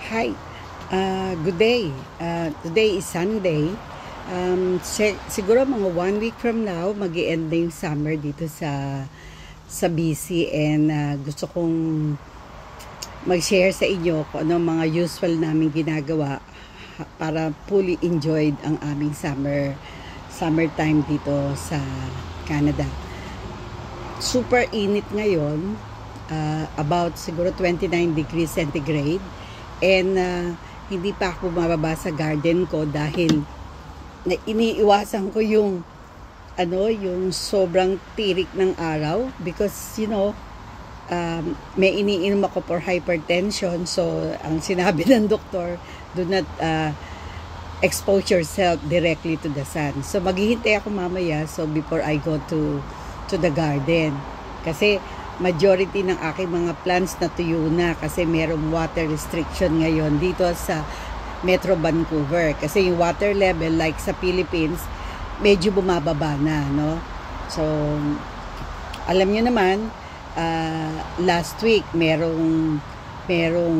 Hi, good day. Today is Sunday. Siguro mga 1 week from now, mag-i-end na yung summer dito sa BC, and gusto kong mag-share sa inyo kung ano mga usual namin ginagawa para fully enjoyed ang aming summertime dito sa Canada. Super init ngayon, about siguro 29 degrees centigrade. And hindi pa ako bumababa sa garden ko dahil iniiwasan ko yung sobrang tirik ng araw, because may iniinom ako for hypertension. So ang sinabi ng doktor, do not expose yourself directly to the sun. So maghihintay ako mamaya, so before I go to the garden, kasi majority ng aking mga plants na tuyo na kasi merong water restriction ngayon dito sa Metro Vancouver, kasi yung water level, like sa Philippines, medyo bumababa na, no? So alam niyo naman, last week merong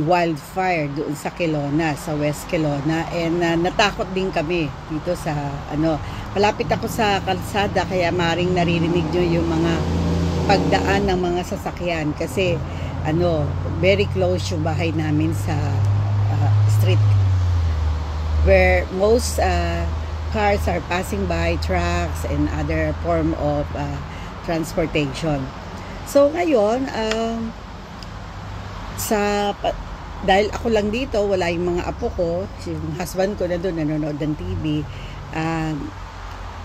wildfire doon sa Kelowna, sa West Kelowna, and natakot din kami dito sa malapit ako sa kalsada, kaya maring naririnig nyo yung mga pagdaan ng mga sasakyan, kasi very close yung bahay namin sa street where most cars are passing by, trucks and other form of transportation. So ngayon, dahil ako lang dito, wala yung mga apo ko, yung husband ko na doon nanonood ng TV,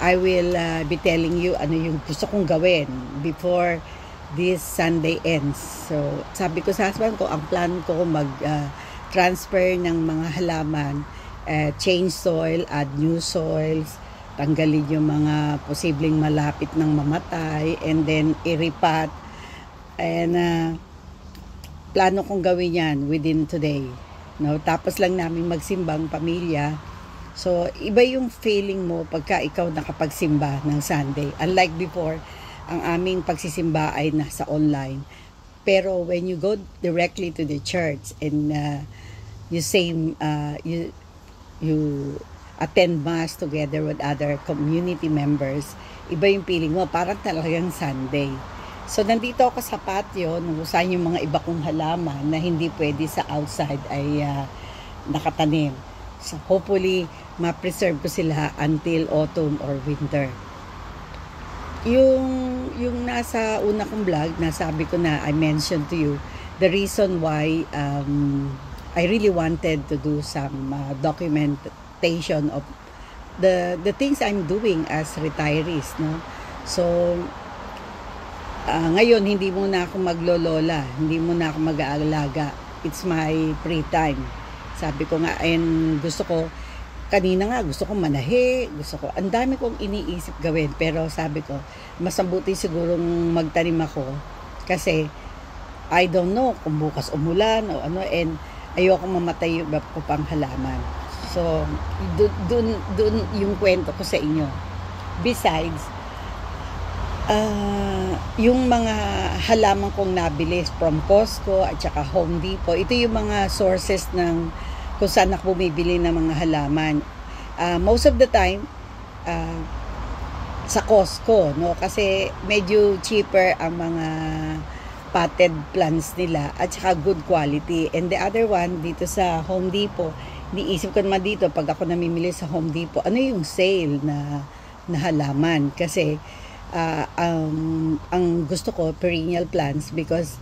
I will be telling you ano yung gusto kong gawin before this Sunday ends. So, sabi ko sa husband ko, ang plan ko mag-transfer ng mga halaman, change soil, add new soils, tanggalin yung mga posibleng malapit ng mamatay, and then i-repot. And plano kong gawin yan within today. No? Tapos lang namin magsimbang pamilya. So, iba yung feeling mo pagka ikaw nakapagsimba ng Sunday. Unlike before, ang aming pagsisimba ay nasa online. Pero when you go directly to the church and you attend mass together with other community members, iba yung feeling mo, parang talagang Sunday. So, nandito ako sa patio, saan yung mga iba kong halaman na hindi pwede sa outside ay nakatanim. So, hopefully, ma-preserve ko sila until autumn or winter. Yung nasa una kong vlog, nasabi ko na, I mentioned to you, the reason why I really wanted to do some documentation of the things I'm doing as retirees, no? So, ngayon, hindi muna ako maglolola, hindi muna ako mag-aalaga. It's my free time. Sabi ko nga, and gusto ko, kanina nga, gusto ko manahe, ang dami kong iniisip gawin, pero sabi ko, mas mabuti sigurong magtanim ako, kasi, I don't know kung bukas umulan o and ayoko mamatay yung ko pang halaman. So, dun yung kwento ko sa inyo. Besides, yung mga halaman kong nabili from Costco at saka Home Depot, ito yung mga sources ng kung saan ako bumibili ng mga halaman. Most of the time, sa Costco, no? Kasi medyo cheaper ang mga potted plants nila at saka good quality. And the other one, dito sa Home Depot, niisip ko naman dito, pag ako namimili sa Home Depot, ano yung sale na halaman? Kasi, ang gusto ko, perennial plants, because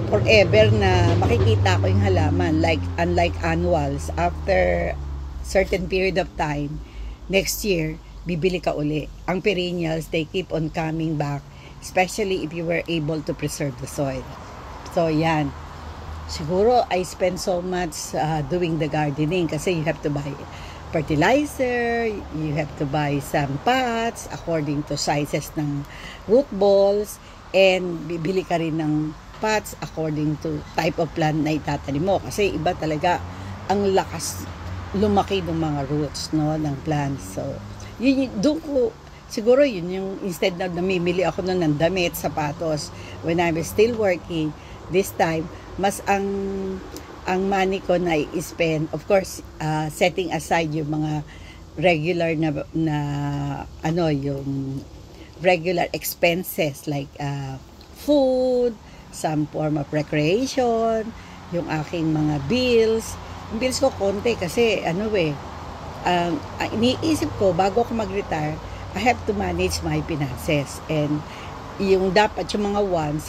forever na makikita ko yung halaman, unlike annuals. After certain period of time, next year, bibili ka uli. Ang perennials, they keep on coming back, especially if you were able to preserve the soil. So, yan. Siguro, I spend so much doing the gardening, kasi you have to buy fertilizer, you have to buy some pots according to sizes ng root balls, and bibili ka rin ng pots according to type of plant na itatanim mo, kasi iba talaga ang lakas lumaki ng mga roots, no, ng plants. So doon ko siguro yun yung, instead na namimili ako ng damit, sapatos when I was still working, this time mas ang money ko na i-spend, of course, setting aside yung mga regular na yung regular expenses like food, some form of recreation, yung aking mga bills. Yung bills ko konti kasi iniisip ko bago ako mag-retire, I have to manage my finances, and yung dapat yung mga wants,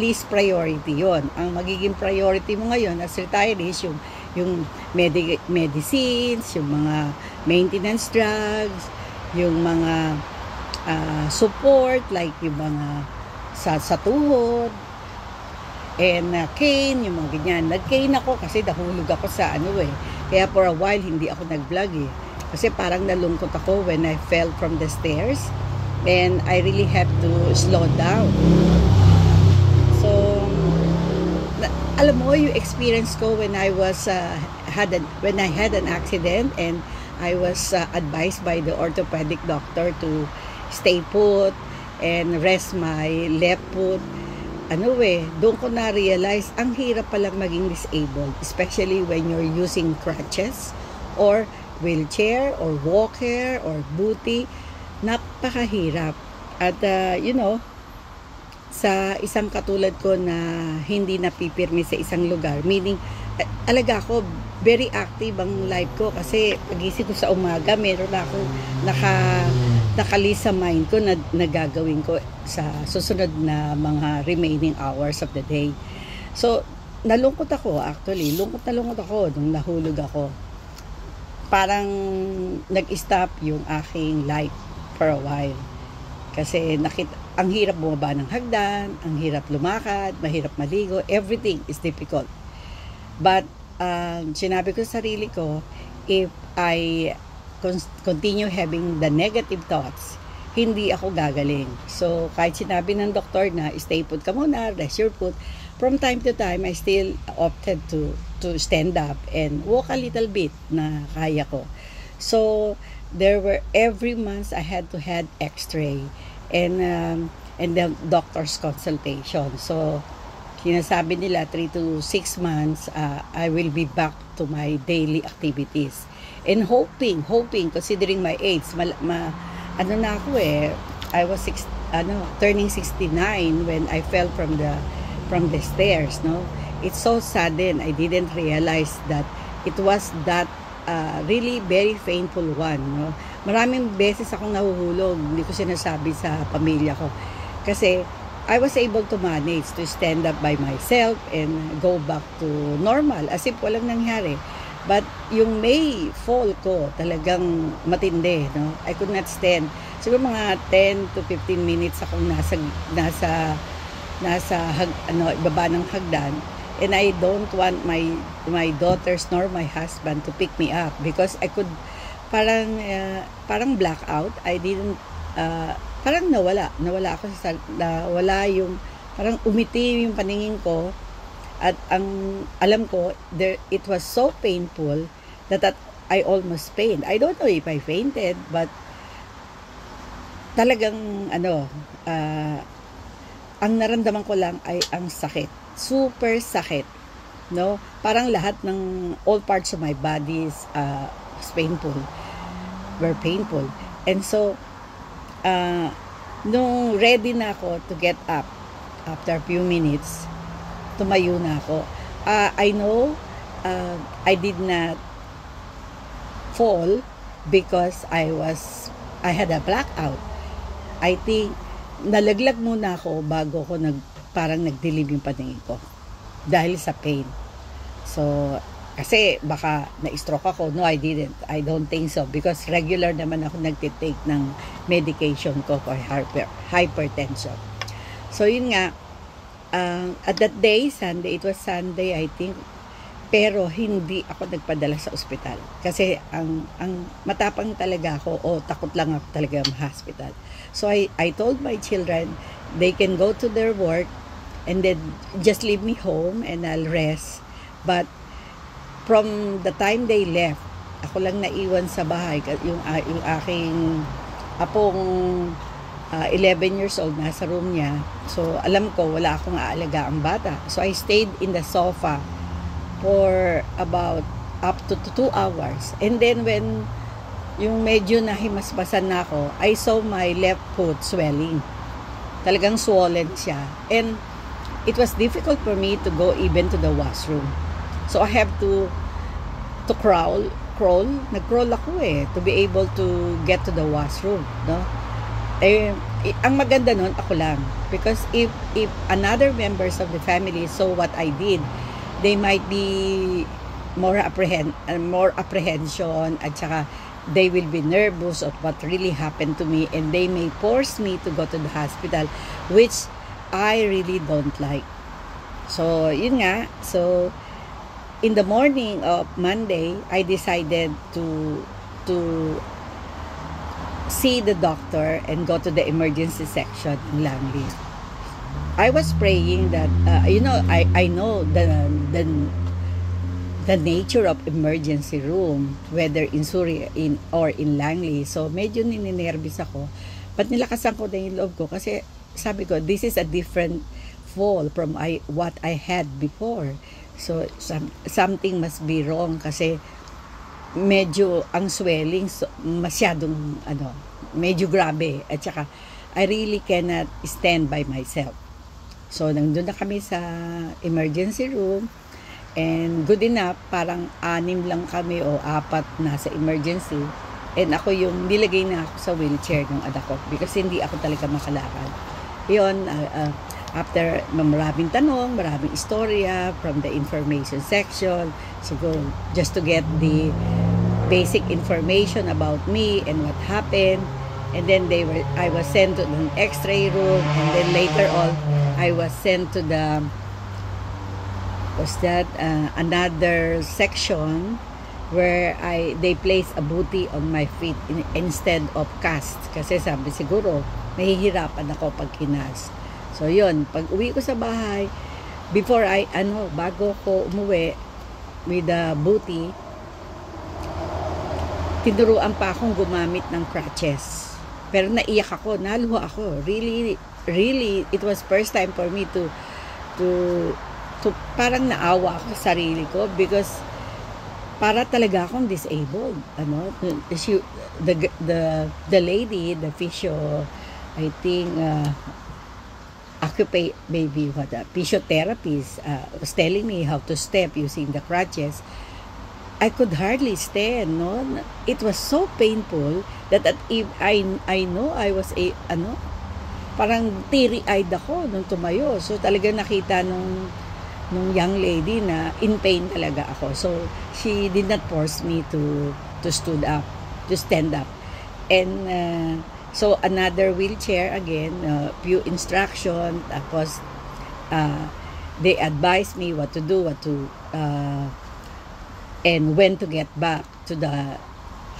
least priority yon. Ang magiging priority mo ngayon as retirees, yung medicines, yung mga maintenance drugs, yung mga support like yung mga sa tuhod, and cane, yung mga ganyan. Nag-cane ako kasi nahulog ako sa kaya for a while hindi ako nag-vlog kasi parang nalungkot ako when I fell from the stairs, and I really have to slow down. So alam mo yung experience ko when I was when I had an accident, and I was advised by the orthopedic doctor to stay put and rest my left foot. Doon ko na-realize, ang hirap palang maging disabled, especially when you're using crutches, or wheelchair, or walker, or booty. Napakahirap. At, sa isang katulad ko na hindi napipirmi sa isang lugar, meaning, alaga ko, very active ang life ko kasi pagising ko sa umaga, meron akong nakalist sa mind ko na nagagawin ko sa susunod na mga remaining hours of the day. So, nalungkot ako actually. Lungkot ako nung nahulog ako. Parang nag-stop yung aking life for a while. Kasi ang hirap bumaba ng hagdan, ang hirap lumakad, mahirap maligo, everything is difficult. But, sinabi ko sa sarili ko, if I continue having the negative thoughts, hindi ako gagaling. So, kahit sinabi ng doktor na stay put ka muna, rest your foot, from time to time, I still opted to stand up and walk a little bit na kaya ko. So, every month I had to have x-ray and the doctor's consultation. So, sinasabi nila 3 to 6 months, I will be back to my daily activities. And hoping, considering my age, na ako I was turning 69 when I fell from the stairs, no? It's so sudden. I didn't realize that it was that really very painful one, no? Maraming beses akong nahuhulog, hindi ko sinasabi sa pamilya ko. Kasi I was able to manage to stand up by myself and go back to normal as if walang nangyari. But yung May fall ko talagang matindi, no? I could not stand. Siguro mga 10 to 15 minutes akong nasa ibaba ng hagdan, and I don't want my daughters nor my husband to pick me up because I could parang blackout. I didn't parang nawala ako nawala yung parang umiti yung paningin ko, at ang alam ko it was so painful that I almost fainted. I don't know if I fainted, but talagang ang naramdaman ko lang ay ang sakit, super sakit, no? Parang lahat ng all parts of my body were painful. And so nung ready na ako to get up after a few minutes, tumayo na ako. I know I did not fall because I had a blackout. I think nalaglag muna ako bago ko parang nagdilim yung paningin ko dahil sa pain. So, kasi baka na-stroke ako. No, I didn't. I don't think so because regular naman ako nagtitake ng medication ko for hypertension. So, yun nga, at that day, Sunday, it was Sunday, I think, pero hindi ako nagpadala sa ospital kasi ang matapang talaga ako, takot lang ako talaga ma-hospital. So I told my children they can go to their work and then just leave me home and I'll rest. But from the time they left, ako lang naiwan sa bahay, yung aking apong 11 years old, nasa room niya. So, alam ko, wala akong aalaga ang bata. So, I stayed in the sofa for about up to 2 hours. And then, when yung medyo nahimasmasan na ako, I saw my left foot swelling. Talagang swollen siya. And it was difficult for me to go even to the washroom. So, I have to crawl. Nag-crawl ako to be able to get to the washroom, no? Ang maganda nun, ako lang. Because if another members of the family saw what I did, they might be more apprehension, at saka they will be nervous of what really happened to me, and they may force me to go to the hospital, which I really don't like. So, yun nga. So, in the morning of Monday, I decided to see the doctor and go to the emergency section in Langley. I was praying that, I know the nature of emergency room, whether in Surrey or in Langley. So, medyo nininervous ako. But nilakasan ko na yung loob ko kasi sabi ko, this is a different fall from what I had before. So, something must be wrong kasi medyo ang swelling masyadong medyo grabe, at saka I really cannot stand by myself. So nandun na kami sa emergency room, and good enough, parang 6 lang kami o 4 na sa emergency, and ako yung nilagay na ako sa wheelchair ng anak ko because hindi ako talaga makalakad. Yun, after maraming tanong, maraming istorya from the information section, so just to get the basic information about me and what happened. And then I was sent to an x-ray room, and then later on I was sent to another section where they placed a booty on my feet instead of cast, kasi sabi siguro mahihirapan ako pag kinas. So yun, pag uwi ko sa bahay, bago ko umuwi with the booty, tinuruan pa akong gumamit ng crutches. Pero naiyak ako, naluha ako. Really, it was first time for me to parang naawa ako sa sarili ko because para talaga akong disabled. The lady, the physio, I think, physiotherapist was telling me how to step using the crutches. I could hardly stand, no? It was so painful that if I know I was parang teary-eyed ako nung tumayo. So talagang nakita nung young lady na in pain talaga ako. So she did not force me to stand up. And so another wheelchair again, few instruction, tapos they advised me what to do, and when to get back to the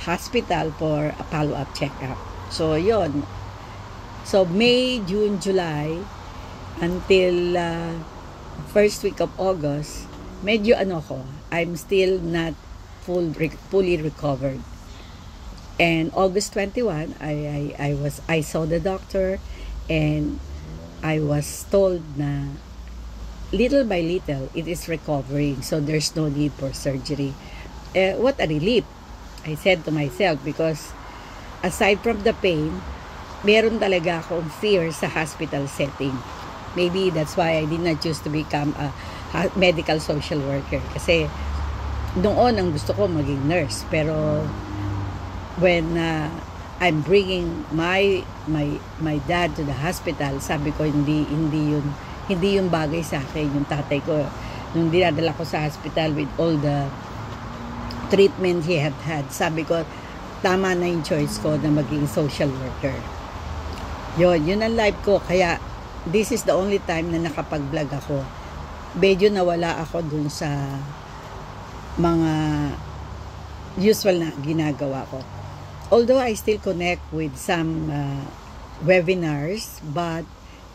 hospital for a follow-up checkup. So, yun. So, May, June, July, until first week of August, medyo I'm still not fully recovered. And August 21, I saw the doctor, and I was told na little by little, it is recovering. So, there's no need for surgery. What a relief, I said to myself, because aside from the pain, meron talaga akong fear sa hospital setting. Maybe that's why I did not choose to become a medical social worker. Kasi noon, ang gusto ko maging nurse. Pero when I'm bringing my dad to the hospital, sabi ko hindi yun bagay sa akin. Yung tatay ko, nung dinadala ko sa hospital with all the treatment he had, sabi ko, tama na yung choice ko na maging social worker. Yun ang life ko. Kaya, this is the only time na nakapag-vlog ako. Medyo nawala ako dun sa mga usual na ginagawa ko. Although I still connect with some webinars, but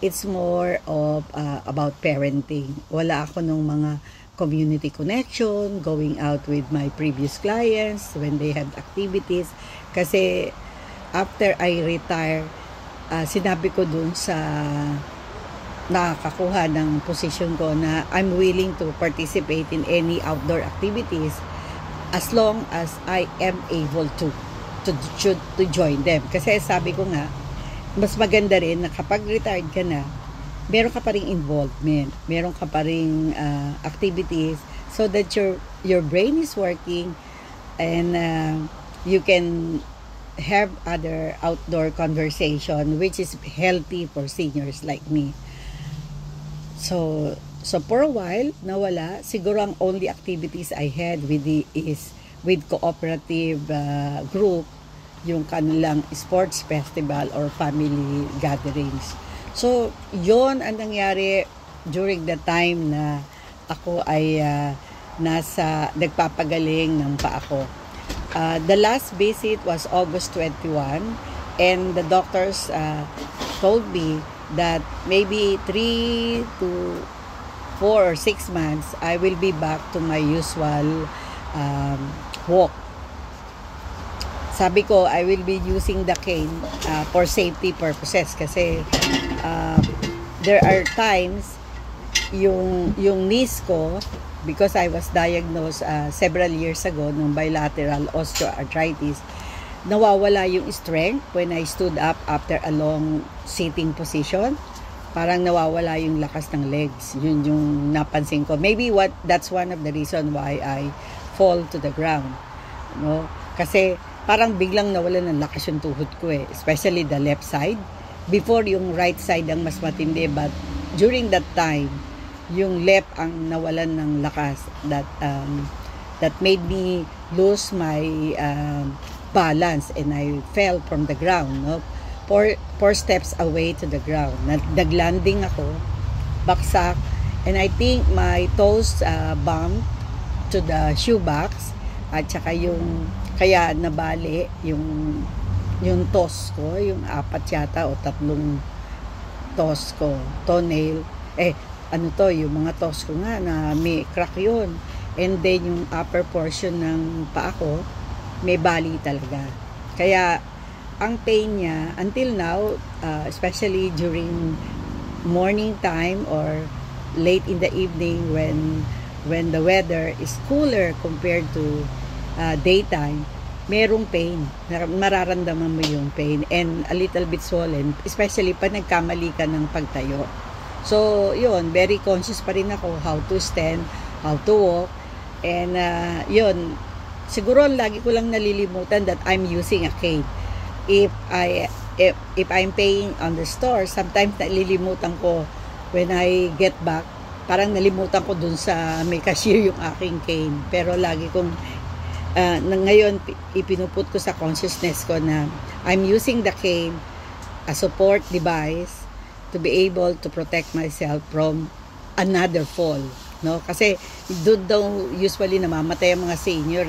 it's more of about parenting. Wala ako nung mga community connection, going out with my previous clients when they had activities. Kasi after I retire, sinabi ko dun sa nakakakuha ng position ko na I'm willing to participate in any outdoor activities as long as I am able to join them. Kasi sabi ko nga, mas maganda rin na kapag retired ka na, meron ka pa ring involvement, meron ka pa ring activities so that your brain is working and you can have other outdoor conversation which is healthy for seniors like me. So for a while, nawala. Siguro ang only activities I had is with cooperative group, yung kanilang sports festival or family gatherings. So, yon ang nangyari during the time na ako ay nagpapagaling ng paa ko. The last visit was August 21 and the doctors told me that maybe 3 to 4 or 6 months I will be back to my usual walk. Sabi ko, I will be using the cane for safety purposes kasi there are times yung knees ko, because I was diagnosed several years ago ng bilateral osteoarthritis, nawawala yung strength when I stood up after a long sitting position. Parang nawawala yung lakas ng legs. Yun yung napansin ko. Maybe that's one of the reason why I fall to the ground. No? Kasi parang biglang nawalan ng lakas yung tuhod ko especially the left side. Before yung right side ang mas matindi, but during that time, yung left ang nawalan ng lakas that made me lose my balance and I fell from the ground, no? Four steps away to the ground. Naglanding ako, baksak, and I think my toes bumped to the shoebox at saka kaya nabali yung toes ko, yung 4 yata o 3 toes ko, toenail, yung mga toes ko nga na may crack yun. And then yung upper portion ng paa ko, may bali talaga. Kaya ang pain niya until now, especially during morning time or late in the evening when the weather is cooler compared to daytime, merong pain. Mararamdaman mo yung pain and a little bit swollen, especially pag nagkamali ka ng pagtayo. So, yun, very conscious pa rin ako how to stand, how to walk, and yun, siguro lagi ko lang nalilimutan that I'm using a cane. If I'm paying on the store, sometimes nalilimutan ko when I get back, parang nalimutan ko dun sa may cashier yung aking cane. Pero lagi kong ngayon ipinuput ko sa consciousness ko na I'm using the cane as support device to be able to protect myself from another fall, no? Kasi doon daw usually namamatay ang mga senior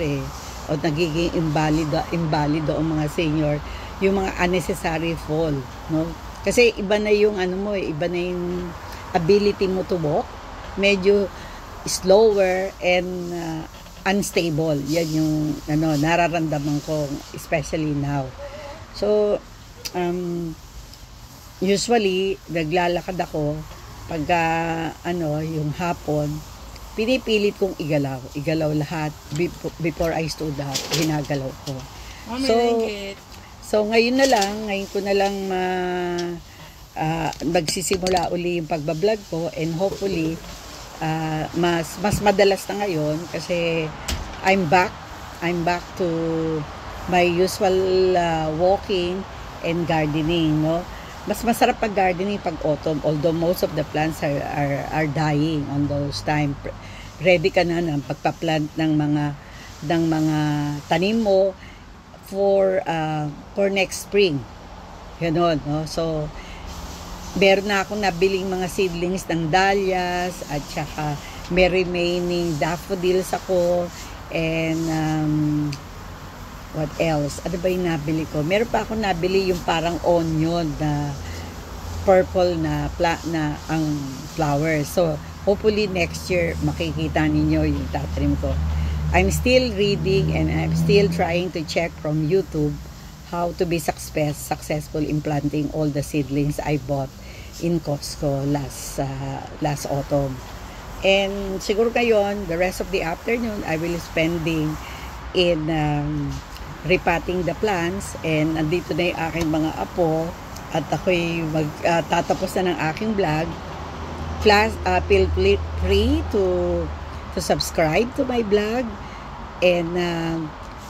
o nagiging invalido ang mga senior, yung mga unnecessary fall, no? Kasi iba na yung iba na yung ability mo to walk, medyo slower and unstable. Yan yung nararamdaman ko especially now. So usually naglalakad ako pagka yung hapon, pinipilit kong igalaw lahat before I stood up, ginagalaw ko. So ngayon ko na lang magsisimula uli yung pagbablog ko and hopefully mas madalas na ngayon kasi I'm back to my usual walking and gardening, no? Mas masarap pag gardening pag autumn, although most of the plants are dying on those time. Ready ka na ng pagpa-plant ng mga tanim mo for next spring. Ganon, no? So meron na akong nabiling mga seedlings ng dahlias at saka may remaining daffodils ako and what else? Ano ba yung nabili ko? Meron pa ako nabili yung parang onion na purple na ang flowers. So, hopefully next year makikita ninyo yung tatanim ko. I'm still reading and I'm still trying to check from YouTube how to be successful in planting all the seedlings I bought in Costco last autumn. And siguro ngayon, the rest of the afternoon, I will spending in repotting the plants. And andito na yung aking mga apo at ako'y tatapos na ng aking vlog. Feel free to subscribe to my vlog, and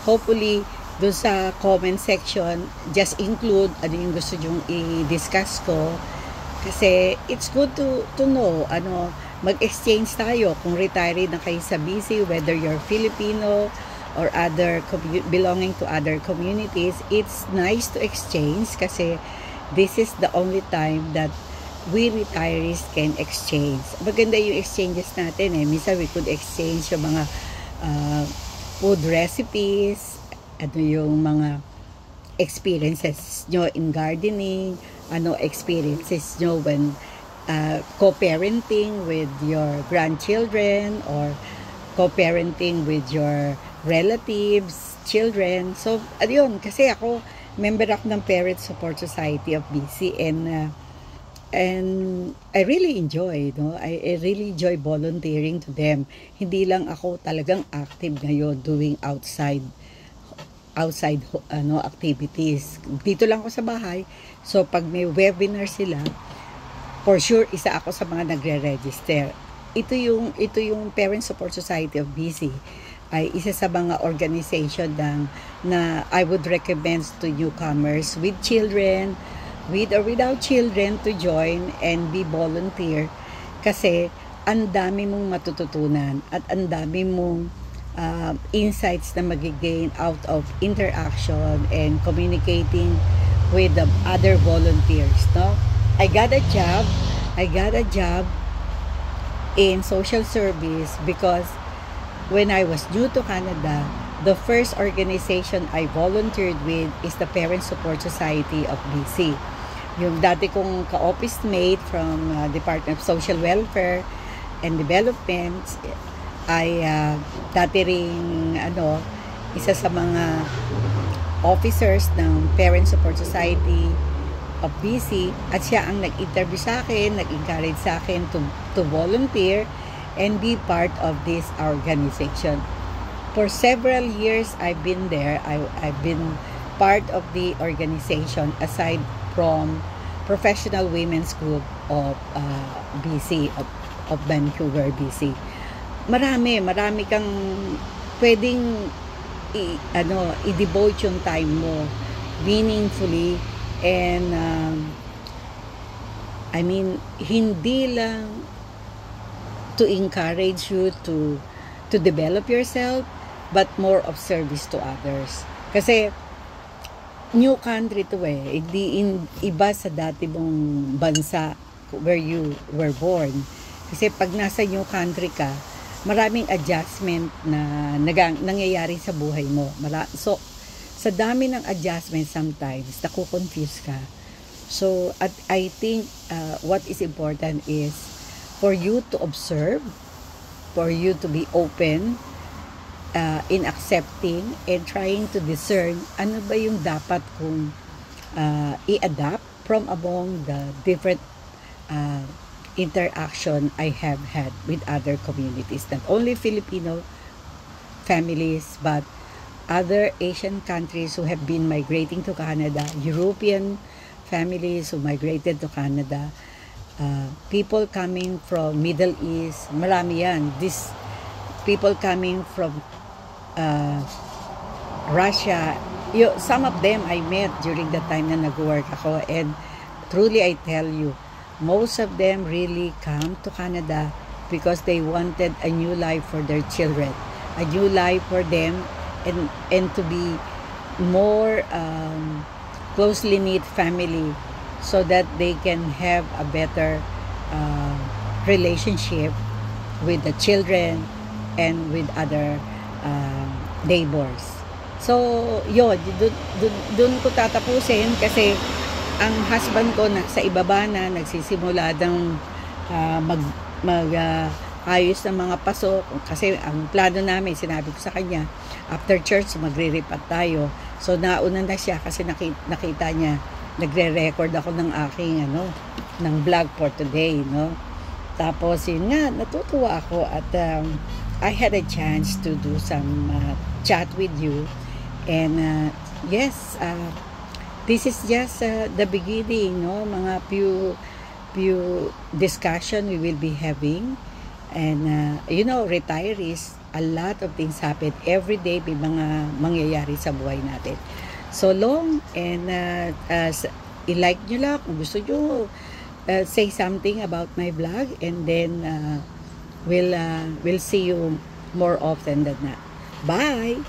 hopefully doon sa comment section, just include ano yung gusto nyong i-discuss ko, kasi it's good to know, mag-exchange tayo kung retiree na kayo sa BC, whether you're Filipino or belonging to other communities. It's nice to exchange kasi this is the only time that we retirees can exchange. Maganda yung exchanges natin Minsan we could exchange yung mga food recipes, yung mga experiences nyo in gardening, experiences nyo when co-parenting with your grandchildren or co-parenting with your relatives, children. So, ayun, kasi ako, member ako ng Parent Support Society of BC, and I really enjoy, I really enjoy volunteering to them. Hindi lang ako talagang active ngayon doing outside activities. Dito lang ako sa bahay. So pag may webinar sila, for sure isa ako sa mga nagre-register. Ito yung Parent Support Society of BC ay isa sa mga organization na I would recommend to newcomers with children, with or without children, to join and be volunteer, kasi ang dami mong matututunan at ang dami mong insights na magigain out of interaction and communicating with the other volunteers. I got a job in social service because when I was new to Canada, the first organization I volunteered with is the Parent Support Society of BC. Yung dati kong ka-office mate from Department of Social Welfare and Development, ay dati ring isa sa mga officers ng Parent Support Society of BC, at siya ang nag-interview sa akin, nag-encourage sa akin to volunteer and be part of this organization. For several years I've been there. I've been part of the organization aside from Professional Women's Group of BC, of Vancouver, BC. Marami kang pwedeng i-devote yung time mo meaningfully, and hindi lang to encourage you to develop yourself, but more of service to others. Kasi new country to iba sa dati mong bansa where you were born. Kasi pag nasa new country ka, maraming adjustment na nangyayari sa buhay mo. So, sa dami ng adjustment sometimes, nakukonfuse ka. So, I think what is important is for you to observe, for you to be open in accepting and trying to discern ano ba yung dapat kong i-adapt from among the different interaction I have had with other communities, not only Filipino families but other Asian countries who have been migrating to Canada, European families who migrated to Canada, people coming from Middle East, marami yan. These people coming from Russia, some of them I met during the time na nag-work ako, and truly I tell you, most of them really come to Canada because they wanted a new life for their children, a new life for them, and to be more closely knit family, so that they can have a better relationship with the children and with other neighbors. So, yun, dun ko tatapusin kasi ang husband ko nasa ibaba na, nagsisimula ng ayos ng mga pasok. Kasi ang plano namin, sinabi ko sa kanya, after church, magre-repat tayo. So, nauna na siya kasi nakita niya, nagre-record ako ng aking, ng vlog for today, no? Tapos, yun nga, natutuwa ako at I had a chance to do some chat with you. And, yes, this is just the beginning, no? Mga few discussion we will be having. And, retirees, a lot of things happen. Every day, may mga mangyayari sa buhay natin. So long, and i-like nyo lang kung gusto nyo, say something about my vlog, and then we'll see you more often than that. Bye!